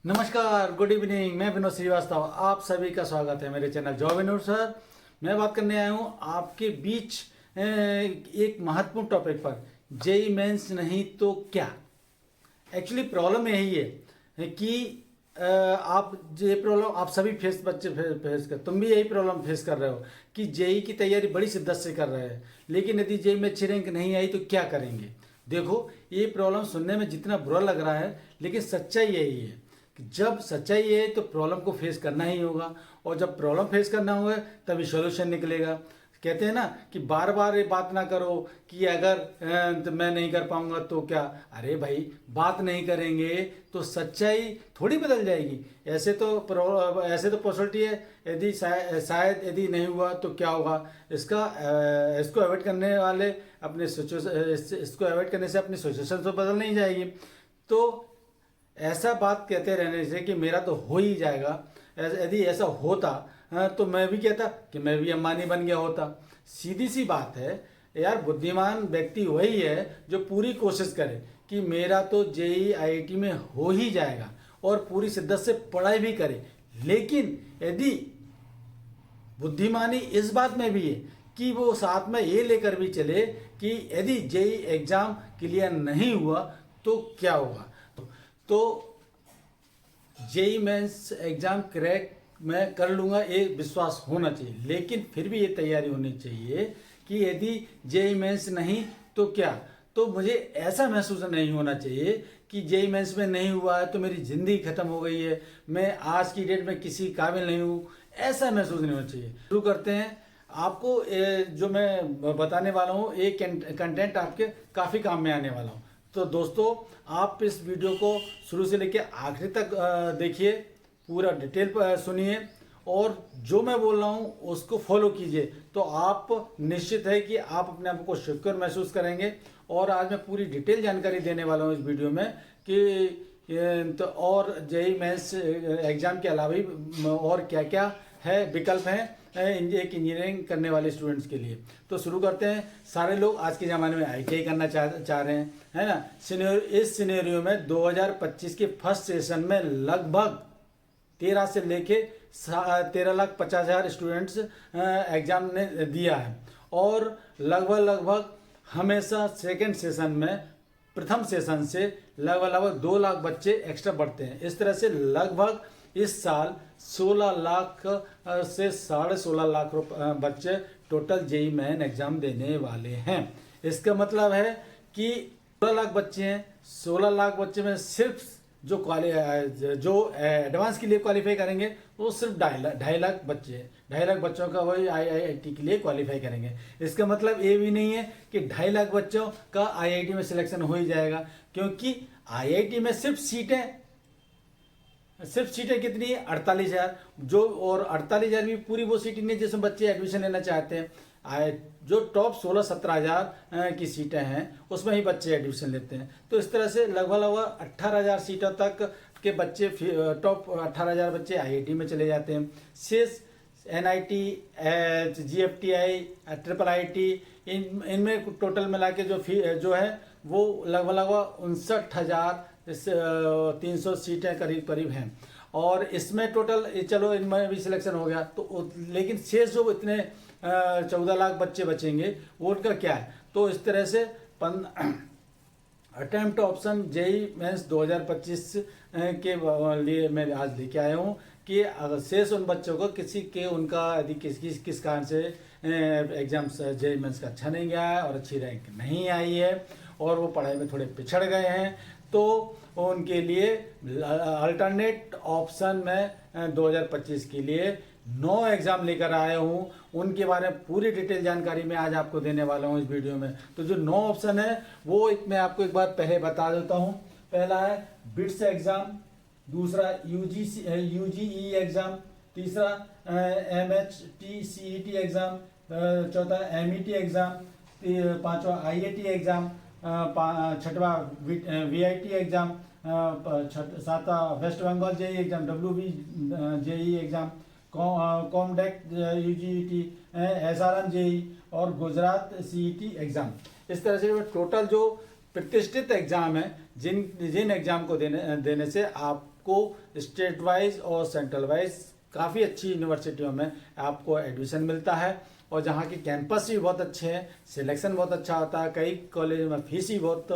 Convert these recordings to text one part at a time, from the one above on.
नमस्कार, good evening. मैं विनोद श्रीवास्तव, आप सभी का स्वागत है मेरे चैनल जॉब विनोद सर। मैं बात करने आया हूँ आपके बीच एक महत्वपूर्ण टॉपिक पर, जेई मेंस नहीं तो क्या। एक्चुअली प्रॉब्लम यही है कि आप ये प्रॉब्लम आप सभी बच्चे फेस कर, तुम भी यही प्रॉब्लम फेस कर रहे हो कि जेई की तैयारी बड़ी शिद्दत से कर रहे हैं, लेकिन यदि जेई में अच्छी रैंक नहीं आई तो क्या करेंगे। देखो, ये प्रॉब्लम सुनने में जितना बुरा लग रहा है, लेकिन सच्चाई यही है कि जब सच्चाई है तो प्रॉब्लम को फेस करना ही होगा, और जब प्रॉब्लम फेस करना होगा तभी सॉल्यूशन निकलेगा। कहते हैं ना कि बार बार ये बात ना करो कि अगर तो मैं नहीं कर पाऊंगा तो क्या। अरे भाई, बात नहीं करेंगे तो सच्चाई थोड़ी बदल जाएगी। ऐसे तो पॉसिबिलिटी है, यदि शायद यदि नहीं हुआ तो क्या होगा। इसको अवॉइड करने वाले अपने इसको अवॉइड करने से अपनी सिचुएशन तो बदल नहीं जाएगी। तो ऐसा बात कहते रहने से कि मेरा तो हो ही जाएगा, यदि ऐसा होता तो मैं भी कहता कि मैं भी अंबानी बन गया होता। सीधी सी बात है यार, बुद्धिमान व्यक्ति वही है जो पूरी कोशिश करे कि मेरा तो जेई आईआईटी में हो ही जाएगा और पूरी शिद्दत से पढ़ाई भी करे। लेकिन यदि बुद्धिमानी इस बात में भी है कि वो साथ में ये लेकर भी चले कि यदि जेई एग्जाम क्लियर नहीं हुआ तो क्या होगा। तो जेई मेंस एग्जाम क्रैक मैं कर लूँगा, ये विश्वास होना चाहिए। लेकिन फिर भी ये तैयारी होनी चाहिए कि यदि जेई मेंस नहीं तो क्या। तो मुझे ऐसा महसूस नहीं होना चाहिए कि जेई मेंस में नहीं हुआ है तो मेरी ज़िंदगी खत्म हो गई है, मैं आज की डेट में किसी काबिल नहीं हूँ, ऐसा महसूस नहीं होना चाहिए। शुरू करते हैं। आपको जो मैं बताने वाला हूँ, ये कंटेंट आपके काफ़ी काम में आने वाला हूँ। तो दोस्तों, आप इस वीडियो को शुरू से लेकर आखिरी तक देखिए, पूरा डिटेल सुनिए और जो मैं बोल रहा हूँ उसको फॉलो कीजिए। तो आप निश्चित है कि आप अपने आप को सिक्योर महसूस करेंगे। और आज मैं पूरी डिटेल जानकारी देने वाला हूँ इस वीडियो में कि तो और जेई मेंस एग्जाम के अलावा भी और क्या क्या है विकल्प हैं एक इंजीनियरिंग करने वाले स्टूडेंट्स के लिए। तो शुरू करते हैं। सारे लोग आज के ज़माने में आईटीआई करना चाह रहे हैं, है ना। इस सिनेरियो में 2025 के फर्स्ट सेशन में लगभग 13 से लेके 13,50,000 स्टूडेंट्स एग्जाम ने दिया है। और लगभग हमेशा सेकेंड सेशन में प्रथम सेशन से लगभग 2 लाख बच्चे एक्स्ट्रा बढ़ते हैं। इस तरह से लगभग इस साल 16 लाख से 16.5 लाख बच्चे टोटल जेई मेन एग्जाम देने वाले हैं। इसका मतलब है कि 16 लाख बच्चे हैं। 16 लाख बच्चे में सिर्फ जो एडवांस के लिए क्वालिफाई करेंगे वो सिर्फ 2.5 लाख बच्चे हैं। 2.5 लाख बच्चों का वही आईआईटी के लिए क्वालिफाई करेंगे। इसका मतलब ये भी नहीं है कि 2.5 लाख बच्चों का आईआईटी में सिलेक्शन हो ही जाएगा, क्योंकि आईआईटी में सिर्फ सीटें कितनी है? 48,000। जो और 48,000 भी पूरी वो सीटें नहीं जिसमें बच्चे एडमिशन लेना चाहते हैं। जो टॉप 16-17,000 की सीटें हैं उसमें ही बच्चे एडमिशन लेते हैं। तो इस तरह से लगभग 18,000 सीटों तक के बच्चे, टॉप 18,000 बच्चे आईआईटी में चले जाते हैं। शेष एनआईटी, जीएफटीआई, ट्रिपल आईटी, इनमें टोटल मिला के जो है वो लगभग 59,300 सीटें करीब हैं। और इसमें टोटल चलो इनमें भी सिलेक्शन हो गया तो, लेकिन शेष जो इतने 14 लाख बच्चे बचेंगे वो उनका क्या है। तो इस तरह से अटेम्प्ट ऑप्शन जेई मेंस 2025 के लिए मैं आज लेके आया हूँ कि अगर शेष उन बच्चों को उनका यदि किस कारण से एग्जाम जेई मेंस का अच्छा नहीं गया है और अच्छी रैंक नहीं आई है और वो पढ़ाई में थोड़े पिछड़ गए हैं, तो उनके लिए अल्टरनेट ऑप्शन में 2025 के लिए 9 एग्जाम लेकर आया हूँ। उनके बारे में पूरी डिटेल जानकारी मैं आज आपको देने वाला हूँ इस वीडियो में। तो जो 9 ऑप्शन है वो मैं आपको एक बार पहले बता देता हूँ। पहला है बिट्स एग्जाम, दूसरा यूजीई एग्जाम, तीसरा एमएचटीसीईटी एग्जाम, चौथा एमईटी एग्जाम, पांचवा आईआईटी एग्जाम, छठवा वीआईटी एग्जाम, सातवा West Bengal JEE exam, WB JEE exam, COMEDK UGET, SRM JEE और गुजरात सीईटी एग्जाम। इस तरह से टोटल जो प्रतिष्ठित एग्जाम है जिन एग्जाम को देने से आप आपको स्टेट वाइज और सेंट्रल वाइज काफ़ी अच्छी यूनिवर्सिटियों में आपको एडमिशन मिलता है, और जहाँ की कैंपस भी बहुत अच्छे हैं, सिलेक्शन बहुत अच्छा होता है, कई कॉलेज में फीस ही बहुत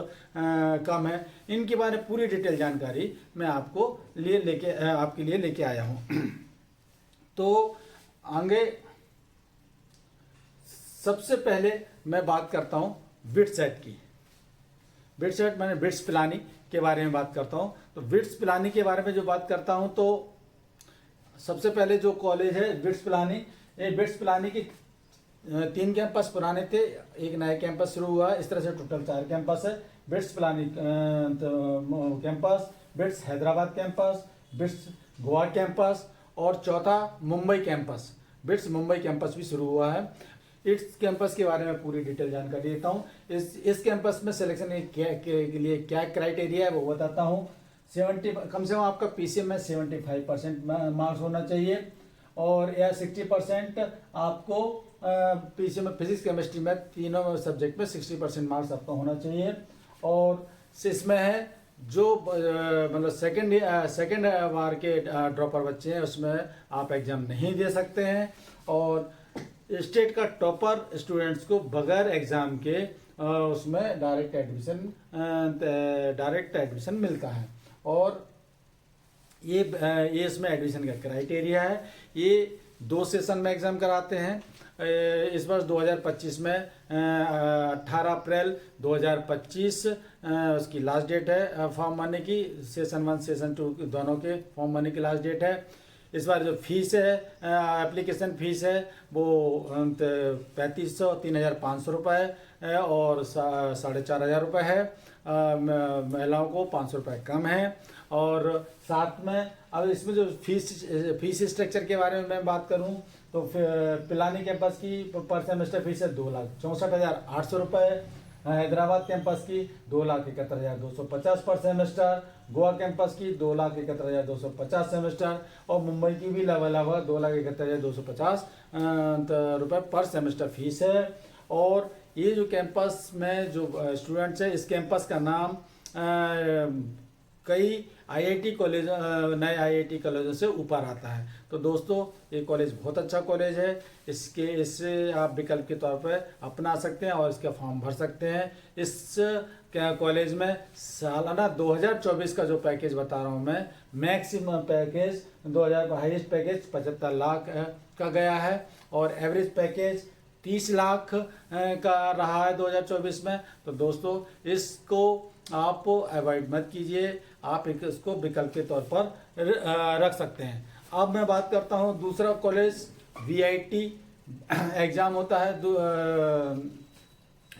कम है। इनके बारे में पूरी डिटेल जानकारी मैं आपके लिए लेके आया हूँ। तो आगे सबसे पहले मैं बात करता हूँ बिट्सेट की। बिट्सेट मैंने बिट्स पिलानी के बारे में बात करता हूँ। तो बिट्स पिलानी के बारे में जो बात करता हूँ, तो सबसे पहले जो कॉलेज है बिट्स पिलानी, ये बिट्स पिलानी की 3 कैंपस पुराने थे, एक नया कैंपस शुरू हुआ, इस तरह से टोटल 4 कैंपस है। Bits Pilani campus, bits Hyderabad campus, bits Goa campus और चौथा Mumbai campus. Bits Mumbai campus भी शुरू हुआ है। इस कैंपस के बारे में पूरी डिटेल जानकारी देता हूँ। इस कैंपस में सिलेक्शन के लिए क्या क्राइटेरिया है वो बताता हूँ। 70 कम से कम आपका पीसीएम में 75% मार्क्स होना चाहिए, और या 60% आपको पीसीएम में फिजिक्स केमिस्ट्री में तीनों सब्जेक्ट में 60% मार्क्स आपका होना चाहिए। और इसमें है जो मतलब सेकंड बार के ड्रॉपर बच्चे हैं उसमें आप एग्ज़ाम नहीं दे सकते हैं, और स्टेट का टॉपर स्टूडेंट्स को बगैर एग्ज़ाम के उसमें डायरेक्ट एडमिशन मिलता है। और ये इसमें एडमिशन का क्राइटेरिया है। ये 2 सेशन में एग्ज़ाम कराते हैं। इस वर्ष 2025 में 18 अप्रैल 2025 उसकी लास्ट डेट है फॉर्म भरने की। सेशन 1 सेशन 2 दोनों के फॉर्म भरने की लास्ट डेट है। इस बार जो फीस है, एप्लीकेशन फीस है, वो 3500 3500 रुपये है, और 4500 रुपये है। महिलाओं को 500 रुपये कम है। और साथ में अब इसमें जो फीस स्ट्रक्चर के बारे में मैं बात करूं, तो पिलानी कैंपस की पर सेमेस्टर फीस है 2,64,800 रुपये। हैदराबाद कैंपस की 2,71,250 पर सेमेस्टर। गोवा कैंपस की 2,71,250 सेमेस्टर, और मुंबई की भी लगभग 2,71,250 रुपये पर सेमेस्टर फीस है। और ये जो कैंपस में जो स्टूडेंट्स है, इस कैंपस का नाम कई आईआईटी कॉलेज, नए आईआईटी कॉलेजों से ऊपर आता है। तो दोस्तों ये कॉलेज बहुत अच्छा कॉलेज है। इससे आप विकल्प के तौर पर अपना सकते हैं और इसका फॉर्म भर सकते हैं। इस कॉलेज में सालाना 2024 का जो पैकेज बता रहा हूँ मैं, maximum package 2000, highest package 75 lakh का गया है, और एवरेज पैकेज 30 लाख का रहा है 2024 में। तो दोस्तों इसको आप अवॉइड मत कीजिए, आप इसको विकल्प के तौर पर रख सकते हैं। अब मैं बात करता हूँ दूसरा कॉलेज, वीआईटी एग्ज़ाम होता है।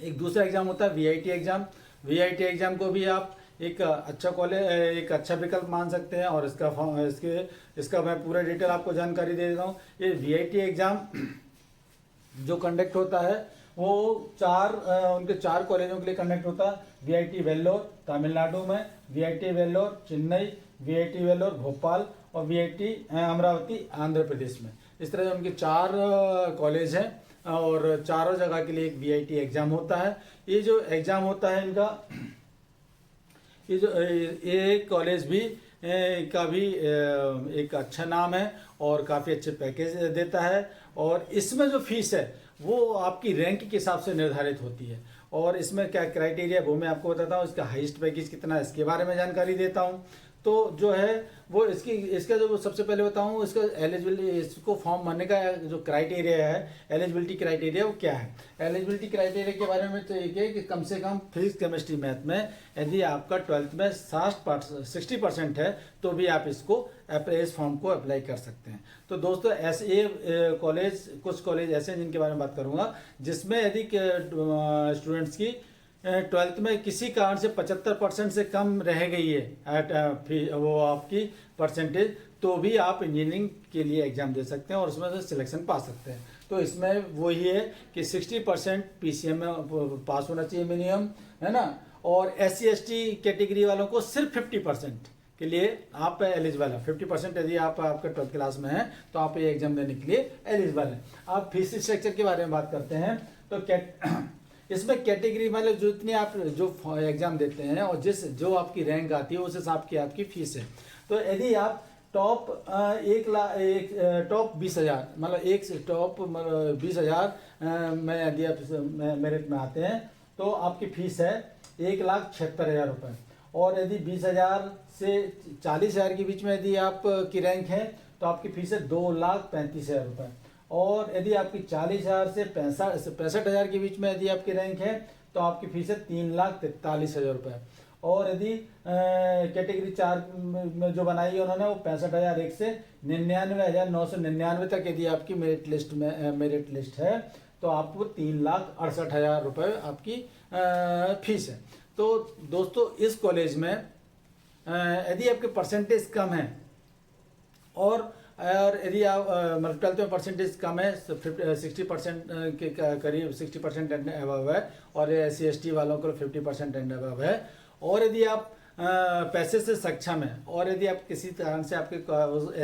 एक दूसरा एग्ज़ाम होता है वीआईटी एग्ज़ाम। वीआईटी एग्ज़ाम को भी आप एक अच्छा कॉलेज, एक अच्छा विकल्प मान सकते हैं, और इसका मैं पूरा डिटेल आपको जानकारी दे देता हूँ। ये वीआईटी एग्ज़ाम जो कंडक्ट होता है वो उनके 4 कॉलेजों के लिए कंडक्ट होता है। वीआईटी वेल्लोर तमिलनाडु में, वीआईटी वेल्लोर चेन्नई, वीआईटी वेल्लोर भोपाल, और वीआईटी अमरावती आंध्र प्रदेश में। इस तरह से उनके 4 कॉलेज हैं, और चारों जगह के लिए एक वीआईटी एग्ज़ाम होता है। ये जो एग्ज़ाम होता है इनका, ये कॉलेज भी का भी एक अच्छा नाम है और काफ़ी अच्छे पैकेज देता है। और इसमें जो फीस है वो आपकी रैंक के हिसाब से निर्धारित होती है, और इसमें क्या क्राइटेरिया वो मैं आपको बताता हूँ। इसका हाईएस्ट पैकेज कितना है इसके बारे में जानकारी देता हूँ। तो जो है वो इसका जो सबसे पहले बताऊँ, इसका एलिजिबिलिटी, इसको फॉर्म भरने का जो क्राइटेरिया है, एलिजिबिलिटी क्राइटेरिया वो क्या है। एलिजिबिलिटी क्राइटेरिया के बारे में तो एक है कि कम से कम फिजिक्स केमिस्ट्री मैथ में यदि आपका 12th में 60% है तो भी आप इसको इस फॉर्म को अप्लाई कर सकते हैं। तो दोस्तों ऐसे कॉलेज, कुछ कॉलेज ऐसे हैं जिनके बारे में बात करूँगा, जिसमें यदि स्टूडेंट्स की 12th में किसी कारण से 75% से कम रह गई है वो आपकी परसेंटेज, तो भी आप इंजीनियरिंग के लिए एग्ज़ाम दे सकते हैं और उसमें से सिलेक्शन पा सकते हैं। तो इसमें वही है कि 60% पीसीएम में पास होना चाहिए मिनिमम, है ना। और SC/ST कैटेगरी वालों को सिर्फ 50% के लिए आप एलिजिबल है। 50% यदि आपका 12th क्लास में है तो आप ये एग्जाम देने के लिए एलिजिबल हैं। आप फीस स्ट्रक्चर के बारे में बात करते हैं तो इसमें कैटेगरी मतलब जितनी आप जो एग्ज़ाम देते हैं और जो आपकी रैंक आती है उस हिसाब की आपकी फीस है। तो यदि आप टॉप 1 लाख टॉप 20,000 मतलब एक से टॉप 20,000 में यदि आप मेरिट में आते हैं तो आपकी फीस है 1,76,000 रुपये। और यदि 20,000 से 40,000 के बीच में यदि आप की रैंक है तो आपकी फीस है 2,35,000 रुपये। और यदि आपकी 40,000 से 65,000 के बीच में यदि आपकी रैंक है तो आपकी फीस है 3,43,000 रुपये। और यदि कैटेगरी 4 में जो बनाई है उन्होंने वो 65,001 से 99,999 तक यदि आपकी मेरिट लिस्ट है तो आपको 3,68,000 रुपये आपकी फीस है। तो दोस्तों इस कॉलेज में यदि आपके परसेंटेज कम है और यदि आप मतलब 12th में परसेंटेज कम है 60% के करीब 60% एंड अबव है और SC/ST वालों को 50% एंड अबव है, और यदि आप पैसे से सक्षम है और यदि आप किसी कारण से आपके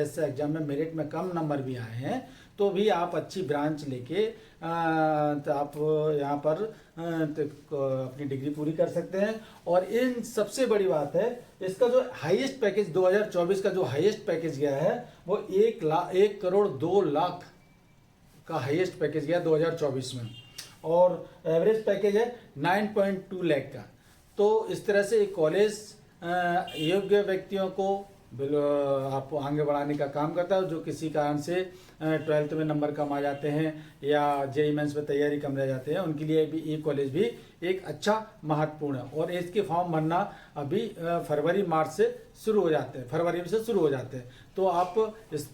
इस एग्जाम में मेरिट में कम नंबर भी आए हैं तो भी आप अच्छी ब्रांच लेके तो आप यहाँ पर अपनी डिग्री पूरी कर सकते हैं। और इन सबसे बड़ी बात है इसका जो हाईएस्ट पैकेज 2024 का जो हाईएस्ट पैकेज गया है वो 1 करोड़ 2 लाख का हाईएस्ट पैकेज गया 2024 में, और एवरेज पैकेज है 9.2 लाख का। तो इस तरह से एक कॉलेज योग्य व्यक्तियों को आप आगे बढ़ाने का काम करता है जो किसी कारण से 12th में नंबर कम आ जाते हैं या JEE मेंस में तैयारी कम रह जाते हैं, उनके लिए भी ये कॉलेज भी एक अच्छा महत्वपूर्ण है। और इसके फॉर्म भरना अभी फरवरी से शुरू हो जाते हैं। तो आप इस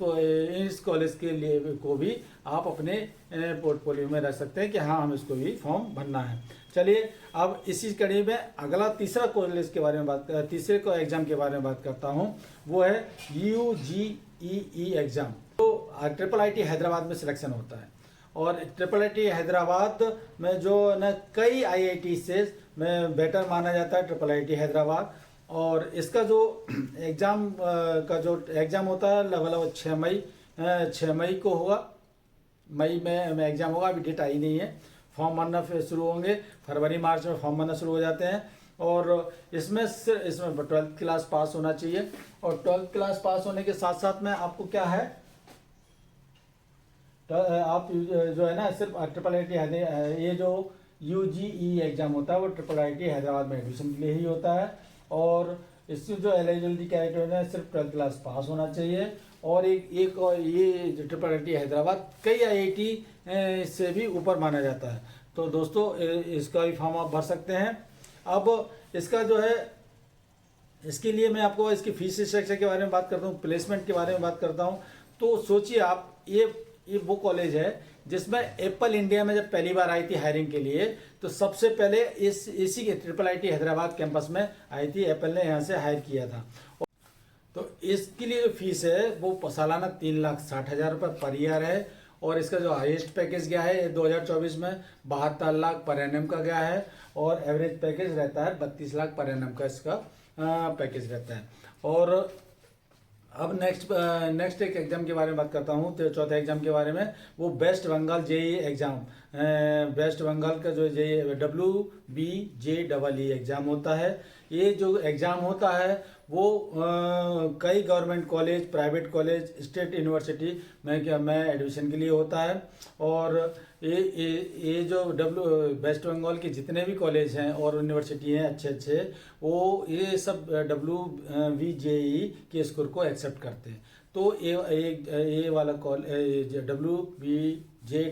कॉलेज के लिए को भी आप अपने पोर्टफोलियो में रख सकते हैं कि हाँ हम इसको भी फॉर्म भरना है। चलिए अब इसी कड़ी में अगला तीसरे एग्जाम के बारे में बात करता हूँ, वो है UGEE एग्जाम। तो IIIT हैदराबाद में सिलेक्शन होता है और IIIT हैदराबाद में जो न कई IIT से में बेटर माना जाता है IIIT हैदराबाद। और इसका जो एग्ज़ाम होता है लगभग 6 मई को होगा, मई में एग्ज़ाम होगा। अभी डेट आई नहीं है, फॉर्म भरना फिर शुरू होंगे फरवरी मार्च में फॉर्म भरना शुरू हो जाते हैं। और इसमें 12th क्लास पास होना चाहिए, और 12th क्लास पास होने के साथ साथ में आपको क्या है आप जो है ना सिर्फ IIIT ये जो UGE एग्जाम होता है वो IIIT हैदराबाद में एडमिशन के लिए ही होता है। और इसकी जो एलिजिबिलिटी क्राइटेरिया है सिर्फ 12th क्लास पास होना चाहिए। और एक और ये IIIT हैदराबाद कई IIT से भी ऊपर माना जाता है। तो दोस्तों इसका भी फॉर्म आप भर सकते हैं। अब इसका जो है इसके लिए मैं आपको इसकी फीस स्ट्रक्चर के बारे में बात करता हूँ, प्लेसमेंट के बारे में बात करता हूँ। तो सोचिए आप ये वो कॉलेज है जिसमें एप्पल इंडिया में जब पहली बार आई थी हायरिंग के लिए तो सबसे पहले इसी के IIIT हैदराबाद कैंपस में आई थी, एप्पल ने यहाँ से हायर किया था। तो इसके लिए जो फीस है वो सालाना 3,60,000 रुपये पर ईयर है। और इसका जो हाईएस्ट पैकेज गया है 2024 में 72 लाख पर एनएम का गया है, और एवरेज पैकेज रहता है 32 लाख पर एनएम का इसका पैकेज रहता है। और अब नेक्स्ट एक एग्जाम के बारे में बात करता हूँ, तो चौथे एग्जाम के बारे में, वो वेस्ट बंगाल JEE एग्जाम। वेस्ट बंगाल का जो WBJEE एग्जाम होता है, ये जो एग्ज़ाम होता है वो कई government college, private college, state university में एडमिशन के लिए होता है। और ये जो वेस्ट बंगाल के जितने भी कॉलेज हैं और यूनिवर्सिटी हैं अच्छे वो ये सब WBJEE के स्कोर को एक्सेप्ट करते हैं। तो ये वाला WBJEE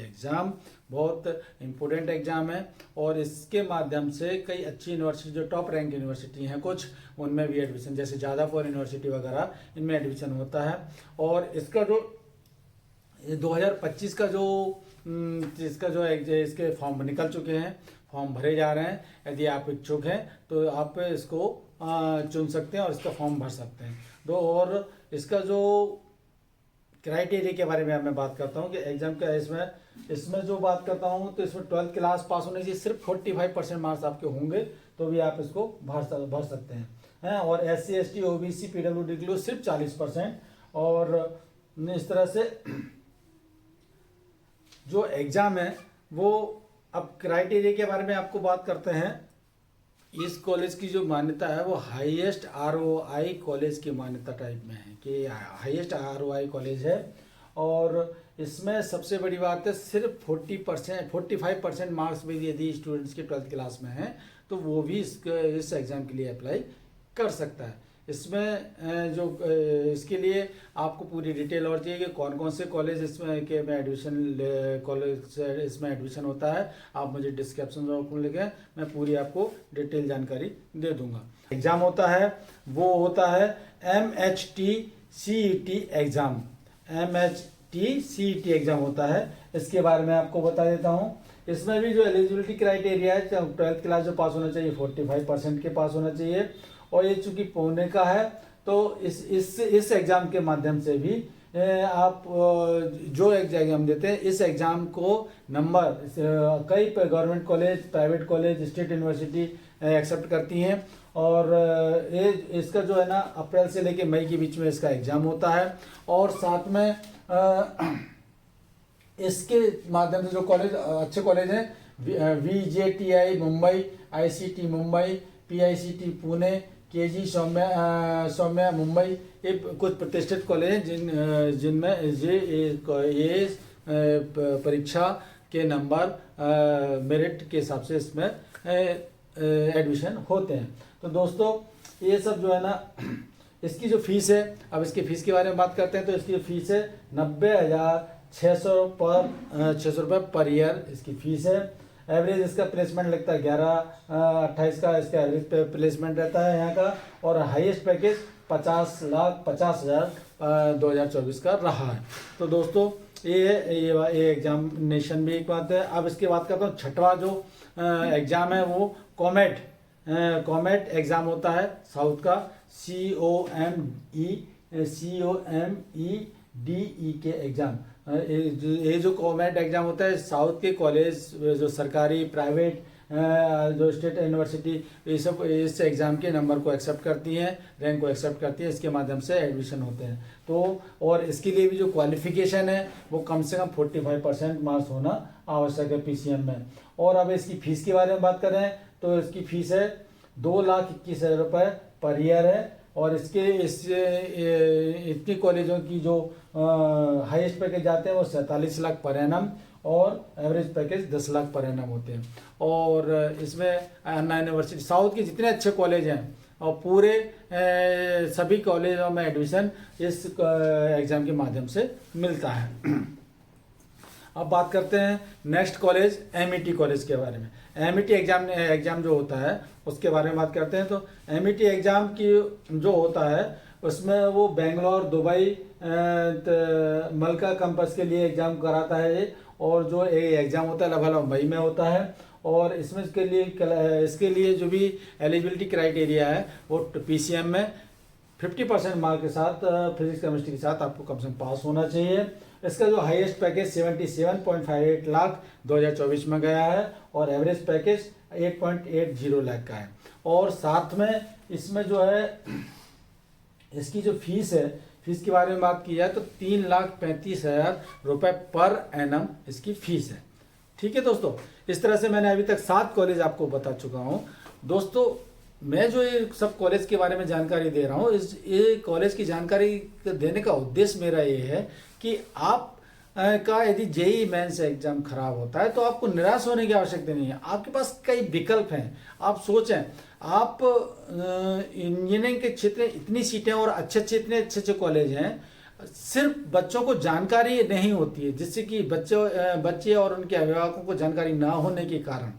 एग्ज़ाम बहुत इम्पोर्टेंट एग्ज़ाम है, और इसके माध्यम से कई अच्छी यूनिवर्सिटी जो टॉप रैंक यूनिवर्सिटी हैं कुछ उनमें भी एडमिशन, जैसे जादवपुर यूनिवर्सिटी वगैरह, इनमें एडमिशन होता है। और इसका जो 2025 का इसके फॉर्म निकल चुके हैं, फॉर्म भरे जा रहे हैं। यदि आप इच्छुक हैं तो आप इसको चुन सकते हैं और इसका फॉर्म भर सकते हैं। और इसका जो क्राइटेरिया के बारे में मैं बात करता हूँ कि एग्जाम का इसमें जो बात करता हूँ तो इसमें 12th क्लास पास होने से सिर्फ 45% मार्क्स आपके होंगे तो भी आप इसको भर सकते हैं। और SC ST OBC PWD के लिए सिर्फ 40%। और इस तरह से जो एग्ज़ाम है वो, अब क्राइटेरिया के बारे में आपको बात करते हैं। इस कॉलेज की जो मान्यता है वो हाईएस्ट आरओआई कॉलेज की मान्यता टाइप में है कि हाईएस्ट आरओआई कॉलेज है। और इसमें सबसे बड़ी बात है सिर्फ 45% मार्क्स भी यदि स्टूडेंट्स के 12th क्लास में हैं तो वो भी इस एग्ज़ाम के लिए अप्लाई कर सकता है। इसमें इसके लिए आपको पूरी डिटेल और चाहिए कि कौन कौन से कॉलेज इसमें के में एडमिशन कॉलेज इसमें एडमिशन होता है, आप मुझे डिस्क्रिप्शन बॉक्स में लिखें, मैं पूरी आपको डिटेल जानकारी दे दूंगा। एग्ज़ाम होता है वो होता है MHT CET exam, MHT CET exam होता है। इसके बारे में आपको बता देता हूँ। इसमें भी जो एलिजिबिलिटी क्राइटेरिया है 12th क्लास जो पास होना चाहिए 45% के पास होना चाहिए। और ये चूंकि पुणे का है तो इस एग्ज़ाम के माध्यम से भी आप जो एग्ज़ाम देते हैं इस एग्ज़ाम को नंबर कई government college, private college, state university accept करती हैं। और ये इसका जो है ना अप्रैल से लेके मई के बीच में इसका एग्ज़ाम होता है। और साथ में इसके माध्यम से जो कॉलेज अच्छे कॉलेज हैं VJTI Mumbai, ICT Mumbai, PICT Pune, KG Saumya Mumbai, ये कुछ प्रतिष्ठित कॉलेज हैं जिनमें ये परीक्षा के नंबर मेरिट के हिसाब से इसमें एडमिशन होते हैं। तो दोस्तों ये सब जो है ना इसकी जो फीस है, अब इसकी फ़ीस के बारे में बात करते हैं। तो इसकी फ़ीस है 90,600 रुपये पर ईयर इसकी फ़ीस है। एवरेज इसका प्लेसमेंट लगता है 11-28 का इसका एवरेज प्लेसमेंट रहता है यहाँ का। और हाईएस्ट पैकेज 50,50,000 2024 का रहा है। तो दोस्तों ये एग्जामिनेशन भी एक बात है। अब इसकी बात करता हूँ छठवां जो एग्ज़ाम है वो कॉमेट एग्ज़ाम होता है साउथ का, COMEDE के एग्ज़ाम। ये जो कॉमेट एग्ज़ाम होता है साउथ के कॉलेज जो सरकारी, प्राइवेट, जो स्टेट यूनिवर्सिटी, ये सब इस एग्ज़ाम के नंबर को एक्सेप्ट करती हैं, रैंक को एक्सेप्ट करती हैं, इसके माध्यम से एडमिशन होते हैं। तो और इसके लिए भी जो क्वालिफिकेशन है वो कम से कम 45% मार्क्स होना आवश्यक है PCM में। और अब इसकी फ़ीस के बारे में बात करें तो इसकी फ़ीस है 2,21,000 रुपये पर ईयर है। और इतनी कॉलेजों की जो हाईएस्ट पैकेज जाते हैं वो 47 लाख पर एनम और average package 10 lakh per annum होते हैं। और इसमें अन्ना यूनिवर्सिटी साउथ के जितने अच्छे कॉलेज हैं और पूरे सभी कॉलेजों में एडमिशन इस एग्ज़ाम के माध्यम से मिलता है। अब बात करते हैं नेक्स्ट कॉलेज MET कॉलेज के बारे में। MET एग्ज़ाम जो होता है उसके बारे में बात करते हैं। तो MET एग्ज़ाम की जो होता है उसमें वो बेंगलोर, दुबई, मलका कैंपस के लिए एग्ज़ाम कराता है ये। और जो एग्ज़ाम होता है लगभग मुंबई में होता है। और इसमें इसके लिए जो भी एलिजिबिलिटी क्राइटेरिया है वो PCM में 50% मार्क के साथ फिजिक्स केमिस्ट्री के साथ आपको कम से कम पास होना चाहिए। इसका जो हाईएस्ट पैकेज 77.58 लाख 2024 में गया है और एवरेज पैकेज 8.80 लाख का है। और साथ में इसमें जो है इसकी जो फीस है, फीस के बारे में बात की जाए तो 3,35,000 रुपये पर एनम इसकी फीस है। ठीक है दोस्तों, इस तरह से मैंने अभी तक 7 कॉलेज आपको बता चुका हूँ। दोस्तों मैं जो ये सब कॉलेज के बारे में जानकारी दे रहा हूँ, ये कॉलेज की जानकारी देने का उद्देश्य मेरा ये है कि आप का यदि JEE मेंस एग्जाम खराब होता है तो आपको निराश होने की आवश्यकता नहीं है। आपके पास कई विकल्प हैं। आप सोचें, आप इंजीनियरिंग के क्षेत्र में इतनी सीटें और इतने अच्छे कॉलेज हैं, सिर्फ बच्चों को जानकारी नहीं होती है, जिससे कि बच्चे और उनके अभिभावकों को जानकारी ना होने के कारण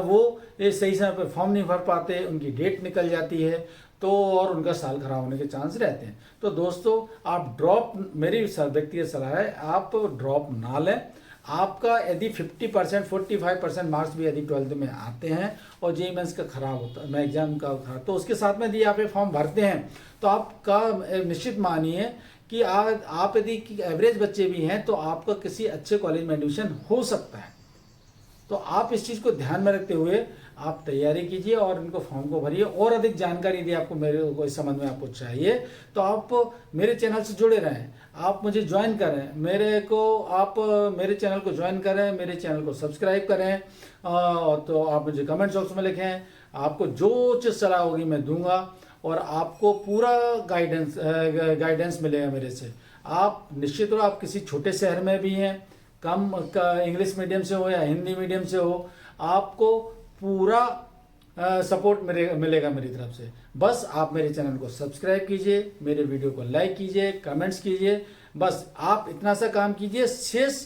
वो ये सही समय पर फॉर्म नहीं भर पाते, उनकी डेट निकल जाती है तो और उनका साल खराब होने के चांस रहते हैं। तो दोस्तों आप ड्रॉप, मेरी व्यक्तिगत सलाह है, आप ड्रॉप ना लें। आपका यदि 50% 45% मार्क्स भी यदि 12th में आते हैं और JEE मेंस का खराब होता है, एग्जाम का खराब, तो उसके साथ में यदि आप ये फॉर्म भरते हैं तो आपका निश्चित मानिए कि आप यदि एवरेज बच्चे भी हैं तो आपका किसी अच्छे कॉलेज में एडमिशन हो सकता है। तो आप इस चीज़ को ध्यान में रखते हुए आप तैयारी कीजिए और इनको फॉर्म को भरिए। और अधिक जानकारी यदि आपको मेरे को इस संबंध में आपको चाहिए तो आप मेरे चैनल से जुड़े रहें, आप मुझे ज्वाइन करें, मेरे चैनल को ज्वाइन करें, मेरे चैनल को सब्सक्राइब करें। तो आप मुझे कमेंट बॉक्स में लिखें आपको जो चीज़ सलाह होगी मैं दूंगा और आपको पूरा गाइडेंस मिलेगा मेरे से। आप निश्चित हो, आप किसी छोटे शहर में भी हैं, कम इंग्लिश मीडियम से हो या हिंदी मीडियम से हो, आपको पूरा सपोर्ट मिलेगा मेरी तरफ से। बस आप मेरे चैनल को सब्सक्राइब कीजिए, मेरे वीडियो को लाइक कीजिए, कमेंट्स कीजिए, बस आप इतना सा काम कीजिए। शेष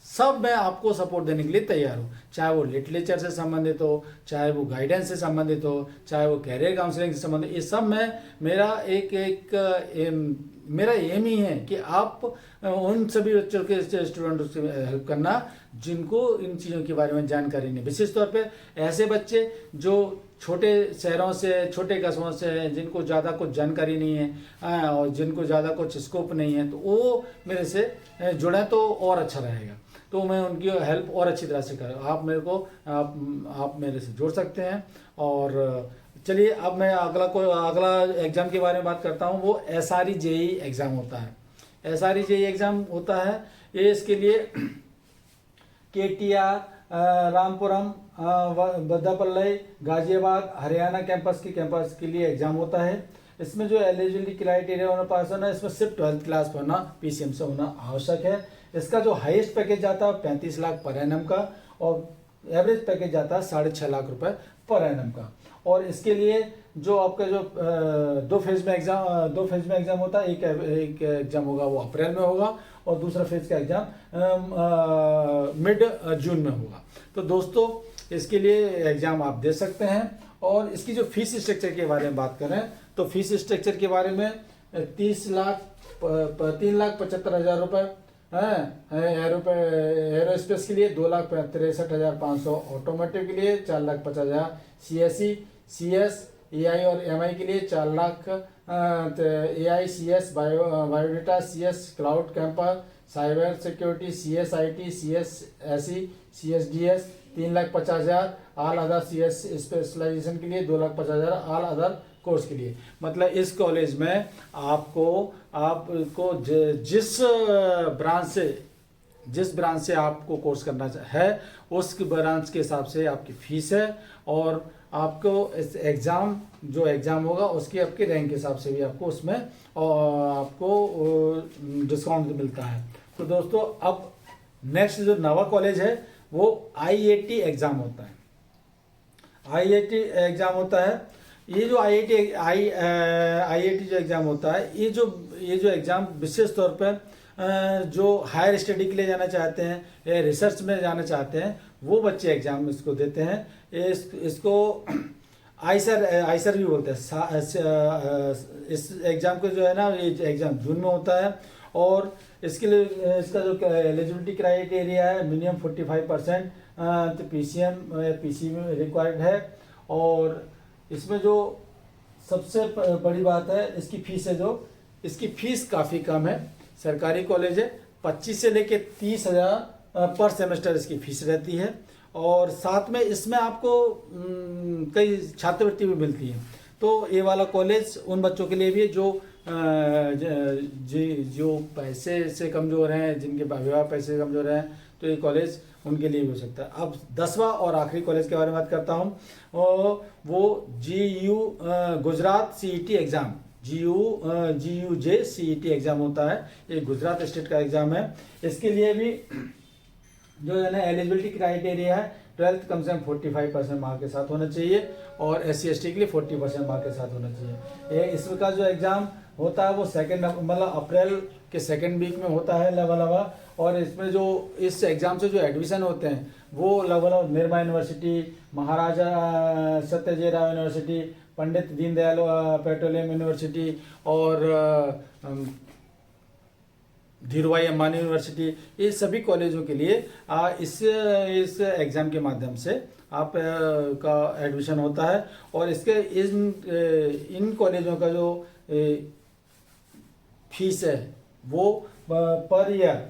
सब मैं आपको सपोर्ट देने के लिए तैयार हूँ, चाहे वो लिटरेचर से संबंधित हो, चाहे वो गाइडेंस से संबंधित हो, चाहे वो कैरियर काउंसलिंग से संबंधित, ये सब मैं मेरा एम ही है कि आप उन सभी बच्चों के स्टूडेंट्स से हेल्प करना जिनको इन चीज़ों के बारे में जानकारी नहीं। विशेष तौर पे ऐसे बच्चे जो छोटे शहरों से, छोटे कस्बों से हैं, जिनको ज़्यादा कुछ जानकारी नहीं है और जिनको ज़्यादा कुछ स्कोप नहीं है, तो वो मेरे से जुड़ें तो और अच्छा रहेगा। तो मैं उनकी हेल्प और अच्छी तरह से करूँ। आप मेरे से जुड़ सकते हैं। और चलिए अब मैं अगला एग्ज़ाम के बारे में बात करता हूँ। वो SRE JEE एग्ज़ाम होता है। SRE JEE एग्ज़ाम होता है, ये इसके लिए KTR, रामपुरम, बद्दापल्लई, गाजियाबाद, हरियाणा कैंपस के लिए एग्ज़ाम होता है। इसमें जो एलिजिबिलिटी क्राइटेरिया होना पास होना, इसमें सिर्फ 12th क्लास होना, PCM से होना आवश्यक है। इसका जो हाईएस्ट पैकेज जाता है 35 लाख पर एनम का और एवरेज पैकेज जाता है 6.5 लाख रुपए पर एनम का। और इसके लिए जो आपका जो दो फेज में एग्जाम होता है, एक एग्जाम होगा वो अप्रैल में होगा और दूसरा फेज का एग्जाम मिड जून में होगा। तो दोस्तों इसके लिए एग्जाम आप दे सकते हैं। और इसकी जो फीस स्ट्रक्चर के बारे में बात करें तो फीस स्ट्रक्चर के बारे में 3,75,000 रुपये एरोस्पेस के लिए, 2,63,500 ऑटोमोटिव के लिए, 4,50,000 CSE, CS, AI और MI के लिए, 4 lakh AI, CS biodata, CS cloud camper, cyber security, CS IT, CS SE, CSDS 3,50,000, all other CS specialisation के लिए 2,50,000, ऑल अदर कोर्स के लिए। मतलब इस कॉलेज में आपको जिस ब्रांच से आपको कोर्स करना है उस ब्रांच के हिसाब से आपकी फीस है और आपको इस जो एग्ज़ाम होगा उसकी आपके रैंक के हिसाब से भी आपको उसमें आपको डिस्काउंट मिलता है। तो दोस्तों अब नेक्स्ट जो नवा कॉलेज है वो IIT एग्ज़ाम होता है। IIT एग्ज़ाम होता है। ये जो IIT जो एग्ज़ाम होता है, ये जो एग्ज़ाम विशेष तौर पर जो हायर स्टडी के लिए जाना चाहते हैं या रिसर्च में जाना चाहते हैं वो बच्चे एग्ज़ाम इसको देते हैं। इसको आइसर भी बोलते हैं। इस एग्ज़ाम को जो है ना, ये एग्ज़ाम जून में होता है और इसके लिए इसका जो एलिजिबिलिटी क्राइटेरिया है मिनिमम 45% तो PCM रिक्वायर्ड है। और इसमें जो सबसे बड़ी बात है इसकी फीस है, जो इसकी फीस काफ़ी कम है। सरकारी कॉलेज है, 25 से लेके 30,000 पर सेमेस्टर इसकी फीस रहती है। और साथ में इसमें आपको कई छात्रवृत्ति भी मिलती है। तो ये वाला कॉलेज उन बच्चों के लिए भी है जो पैसे से कमज़ोर हैं, जिनके परिवार पैसे से कमज़ोर हैं, तो ये कॉलेज उनके लिए भी हो सकता है। अब 10वां और आखिरी कॉलेज के बारे में बात करता हूँ। वो GU Gujarat CET exam, GUJ CET exam होता है। ये गुजरात स्टेट का एग्ज़ाम है। इसके लिए भी जो है ना एलिजिबिलिटी क्राइटेरिया है 12th कम से कम 45% मार्क के साथ होना चाहिए और SC/ST के लिए 40% मार्क के साथ होना चाहिए। इसका जो एग्ज़ाम होता है वो अप्रैल के सेकेंड वीक में होता है लगभग। और इसमें जो इस एग्ज़ाम से जो एडमिशन होते हैं वो लगभग निर्मा यूनिवर्सिटी, महाराजा सत्यजी Rao university, Pandit Deendayal petroleum university और धीरूभाई अंबानी यूनिवर्सिटी, ये सभी कॉलेजों के लिए इस एग्ज़ाम के माध्यम से आप का एडमिशन होता है। और इसके इन कॉलेजों का जो फीस है वो पर ईयर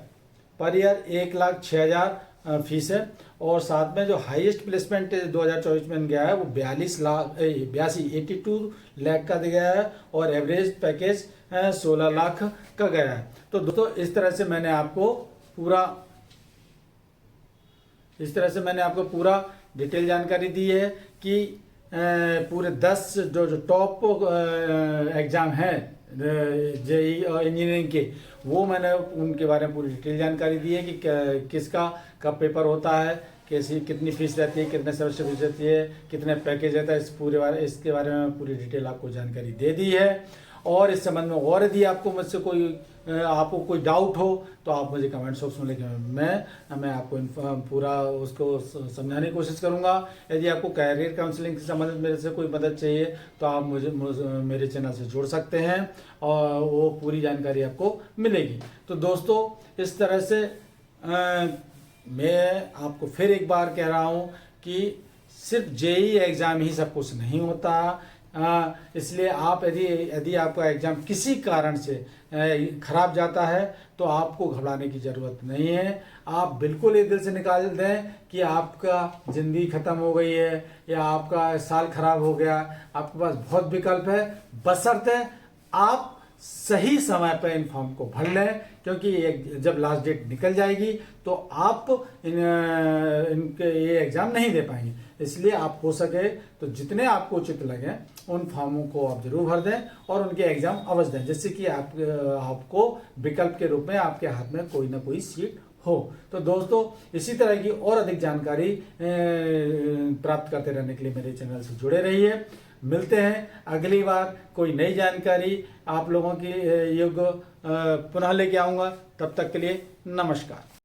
1,06,000 फीस है। और साथ में जो हाईएस्ट प्लेसमेंट 2024 में गया है वो 82 लाख का दिया है और एवरेज पैकेज 16 लाख का गया है। तो दोस्तों इस तरह से मैंने आपको पूरा डिटेल जानकारी दी है कि पूरे 10 जो टॉप एग्ज़ाम हैं जेई और इंजीनियरिंग के, वो मैंने उनके बारे में पूरी डिटेल जानकारी दी है कि किसका कब पेपर होता है, कैसी कितनी फीस रहती है, कितने सेमेस्टर फीस रहती है, कितने पैकेज रहता है, इसके बारे में पूरी डिटेल आपको जानकारी दे दी है। और इस संबंध में और यदि आपको मुझसे आपको कोई डाउट हो तो आप मुझे कमेंट बॉक्स में लिखें, मैं आपको पूरा उसको समझाने की कोशिश करूंगा। यदि आपको कैरियर काउंसलिंग से संबंधित मेरे से कोई मदद चाहिए तो आप मुझे मेरे चैनल से जुड़ सकते हैं और वो पूरी जानकारी आपको मिलेगी। तो दोस्तों, इस तरह से मैं आपको फिर एक बार कह रहा हूँ कि सिर्फ जेई एग्ज़ाम ही सब कुछ नहीं होता। इसलिए आप यदि आपका एग्ज़ाम किसी कारण से खराब जाता है तो आपको घबराने की ज़रूरत नहीं है। आप बिल्कुल ये दिल से निकाल दें कि आपका ज़िंदगी ख़त्म हो गई है या आपका साल खराब हो गया। आपके पास बहुत विकल्प है, बशर्ते आप सही समय पर इन फॉर्म को भर लें, क्योंकि जब लास्ट डेट निकल जाएगी तो आप इनके ये एग्ज़ाम नहीं दे पाएंगे। इसलिए आप हो सके तो जितने आपको उचित लगे उन फॉर्मों को आप जरूर भर दें और उनके एग्ज़ाम अवश्य दें, जिससे कि आपको विकल्प के रूप में आपके हाथ में कोई ना कोई सीट हो। तो दोस्तों, इसी तरह की और अधिक जानकारी प्राप्त करते रहने के लिए मेरे चैनल से जुड़े रहिए। मिलते हैं अगली बार कोई नई जानकारी आप लोगों की पुनः लेके आऊँगा। तब तक के लिए नमस्कार।